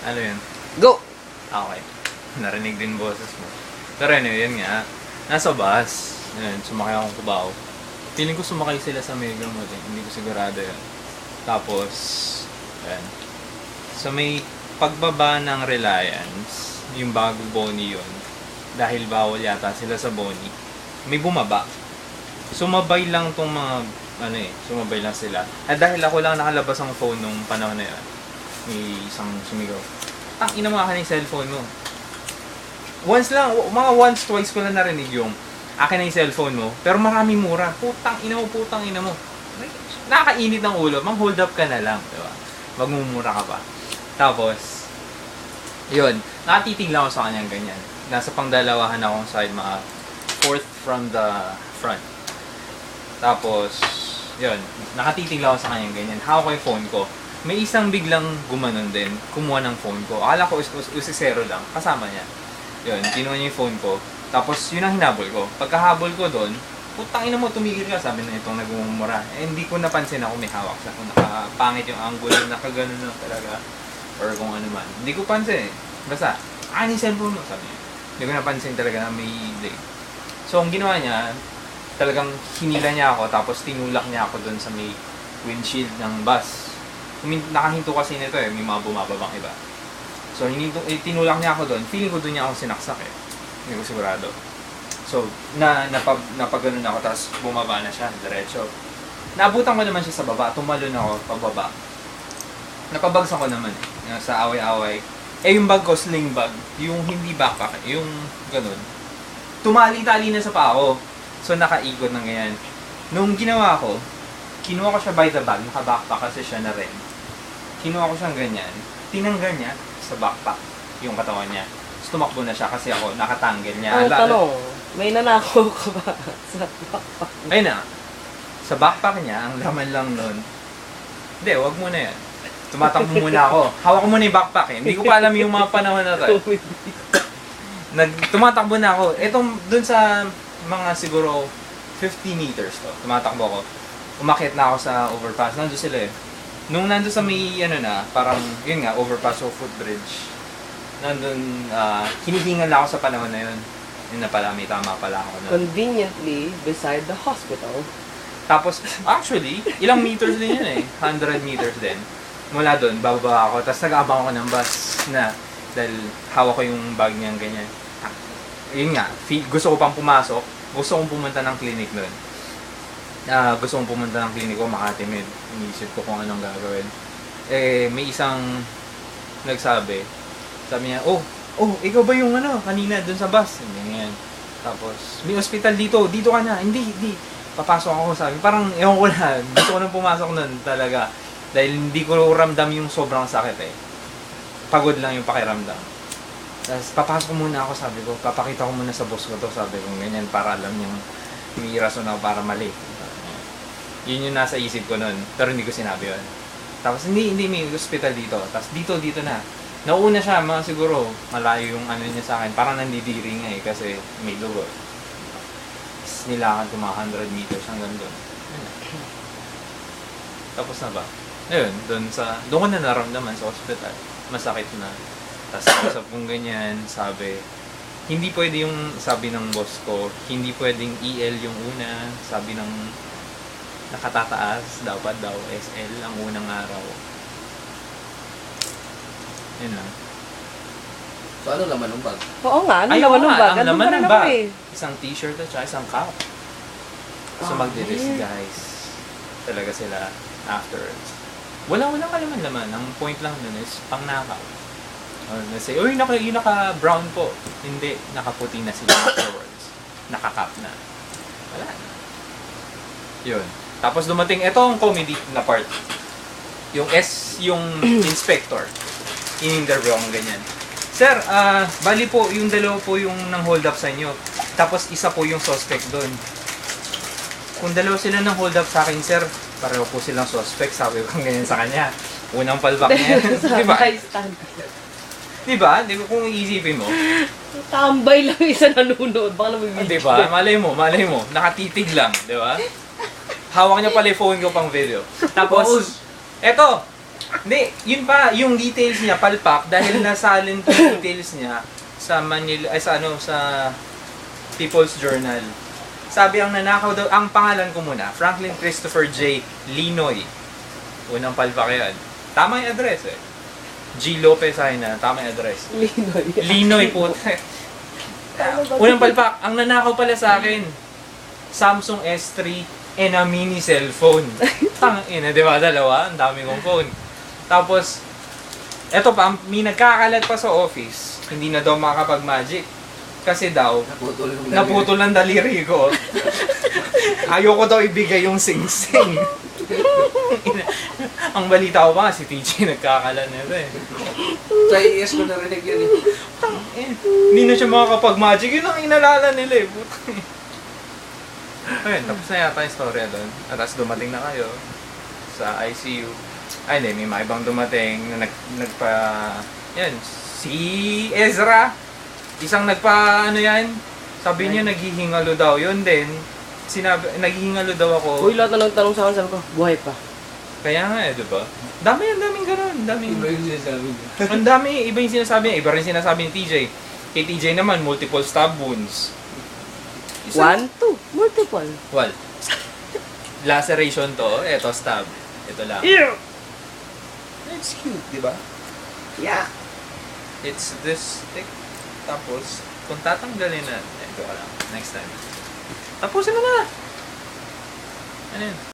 Ano yun? Go! Okay. Narinig din boses mo. Pero anyway, yun nga. Nasa bus. Yun, sumakay akong Cubao. Feeling ko sumakay sila sa Mega Mall. Hindi ko sigurado yun. Tapos, yun. So may pagbaba ng Reliance, yung bago Bonnie yun. Dahil bawal yata sila sa Bonnie. May bumaba. Sumabay lang tong mga, sumabay lang sila. At dahil ako lang nakalabas ang phone nung panahon na yun, may isang sumigaw. Ina mo akin yung cellphone mo. Once lang, mga once, twice ko lang narinig yung akin na yung cellphone mo, pero maraming mura. Putang ina mo. Nakakainit ng ulo, mang hold up ka na lang, diba? Magmumura ka pa. Tapos, yun, nakatitig lang ako sa kanyang ganyan. Nasa pangdalawahan akong side, mga fourth from the front. Tapos, yun, nakatitig lang ako sa kanyang ganyan. Hawak ko yung phone ko. May isang biglang gumanon din, kumuha ng phone ko. Akala ko usisero lang, kasama niya. Yun, kinuha niya yung phone ko. Tapos, yun ang hinabol ko. Pagkahabol ko doon, putang ina mo, tumigil ka, sabi na itong nagmumura. Hindi ko napansin ako may hawak siya. Kung nakapangit yung angulo, nakaganon na talaga. Or kung ano man. Hindi ko pansin eh. Basta, yung cellphone mo, sabi niya. Hindi ko napansin talaga na may delay. So, ang ginawa niya, talagang hinila niya ako, tapos tinulak niya ako doon sa may windshield ng bus. Nakahinto kasi nito eh, may mga bumababang iba. So, tinulak niya ako doon. Feeling ko doon niya ako sinaksak eh. Hindi ko sigurado. So, napagano'n ako, tapos bumaba na siya, diretso. Naabutan ko naman siya sa baba, tumalon ako pababa. Napabagsak ko naman eh, sa away-away. Yung bag ko, sling bag, yung hindi backpack, yung ganun. Tumali-tali na sa paa ko. So, nakaikot ng ganyan. Nung ginawa ko, kinuha ko siya by the bag, naka-backpack kasi siya na rin. Kinuha ko siyang ganyan, tinanggal niya sa backpack yung katawan niya. So, tumakbo na siya kasi ako, nakatanggal niya. Ang tanong, may nanakaw ka ba sa backpack? Ayun na, sa backpack niya, ang laman lang nun. Hindi, wag muna yan. Tumatakbo muna ako. Hawak ko muna yung backpack eh. Hindi ko pa alam yung mga panahon na to. Tumatakbo na ako. Etong dun sa mga siguro 50 meters to, tumatakbo ako. Umakyat na ako sa overpass. Nandun sila eh. Nung nandun sa may parang, yun nga, overpass o footbridge. Nandun, hinihingal na ako sa panahon na yun. Yun na pala, may tama pala ako nun. Conveniently beside the hospital. Tapos, actually, ilang meters din yun eh. 100 meters din. Mula doon, bababa ako. Tapos nag-aabang ako ng bus na dahil hawak ko yung bag niyang ganyan. Yun nga, gusto ko pang pumasok. Gusto kong pumunta ng clinic doon. Gusto kong pumunta ng clinic ko, makatimid. Iniisip ko kung anong gagawin. May isang nagsabi. Sabi niya, ikaw ba yung kanina doon sa bus? Ganyan. Tapos, may hospital dito ka na. Hindi. Papasok ako, sabi. Parang, ewan ko na, gusto ko nang pumasok nun talaga. Dahil hindi ko ramdam yung sobrang sakit eh. Pagod lang yung pakiramdam. Tapos, papasok muna ako, sabi ko. Papakita ko muna sa boss ko to, sabi ko. Ganyan, para alam niyang may rason ako para mali. Yun yung nasa isip ko nun. Pero hindi ko sinabi yun. Tapos, hindi may hospital dito. Tapos, dito na. Nauna siya, mga siguro, malayo yung niya sa akin. Parang nandidiri nga eh, kasi may dugo. Tapos, nilakad ko mga 100 meters hanggang doon. Tapos na ba? Ayun, doon ko na naramdaman sa hospital. Masakit na. Tapos kausap kong ganyan, sabi, hindi pwede yung, sabi ng boss ko, hindi pwedeng EL yung una, sabi ng nakatataas, dapat daw SL ang unang araw. Yun lang. So ano laman ng bag? Oo nga, ano laman ng bag? Ang laman ng ako bag. eh. Isang t-shirt at saka isang cap. So magdi-disguise talaga sila afterwards. Walang kalaman-laman. Ang point lang nun is pangnakaw. Or say, yung naka-brown po. Hindi, nakaputi na sila afterwards. Nakakap na. Wala na. Yun. Tapos dumating, ito ang comedy na part. Yung inspector. In-interview akong ganyan. Sir, bali po, yung dalawa po yung nang hold up sa inyo. Tapos isa po yung suspect doon. Kung dalawa sila nang hold up sa akin, sir, pareho po silang suspect, sabi ko ganyan sa kanya. Unang palbak niya. Diba? Diba? Diba kung iisipin mo? Tambay lang isa nanonood. Baka naman video. Diba? Malay mo. Nakatitig lang. Diba? Hawak niya pala yung phone ko pang video. Tapos, eto Hindi, yun pa, yung details niya, palpak, dahil nasalin ko yung details niya sa Manila, ay sa ano, sa People's Journal. Sabi ang nanakaw daw, ang pangalan ko muna, Franklin Christopher J. Linoy. Unang palpak yan. Tama yung address eh. G. Lopez ay na, tama yung address. Linoy. Linoy po. Unang palpak, ang nanakaw pala sa akin, Samsung S3 and a mini cellphone. Tangina, di ba? Dalawa, ang dami kong phone. Tapos, eto pa, may nagkakalat pa sa office. Hindi na daw makakapag-magic. Kasi daw, naputol ang daliri ko. Ayoko daw ibigay yung sing-sing. Ang balita ko pa, si TJ nagkakalat nito eh. Sa IS ko narinig yun eh. Hindi na siya makakapag-magic. Yun ang inalala nila eh. Putang. Ayun, tapos na yata yung story doon. At tapos dumating na kayo sa ICU. Ay, hindi, may mga ibang dumating na nagpa... Yan, si Ezra. Isang nagpa, ano yan, sabi niya naghihingalo daw. Yun din, sinabi, naghihingalo daw ako. Uy, lahat na nagtanong sa akin, sabi ko, buhay pa. Kaya nga eh, di ba? Daming ganun. Iba yung sinasabi niya. Ang dami, iba yung sinasabi niya. Iba rin sinasabi ni TJ. Kay TJ naman, multiple stab wounds. 1, 2, multiple. Well, laceration to. Ito, stab. Ito lang. Ew! It's cute, di ba? Yeah. It's this thick. Tapos, kung tatanggalin na, ito ka lang. Next time. Tapusin mo na! Ano yun?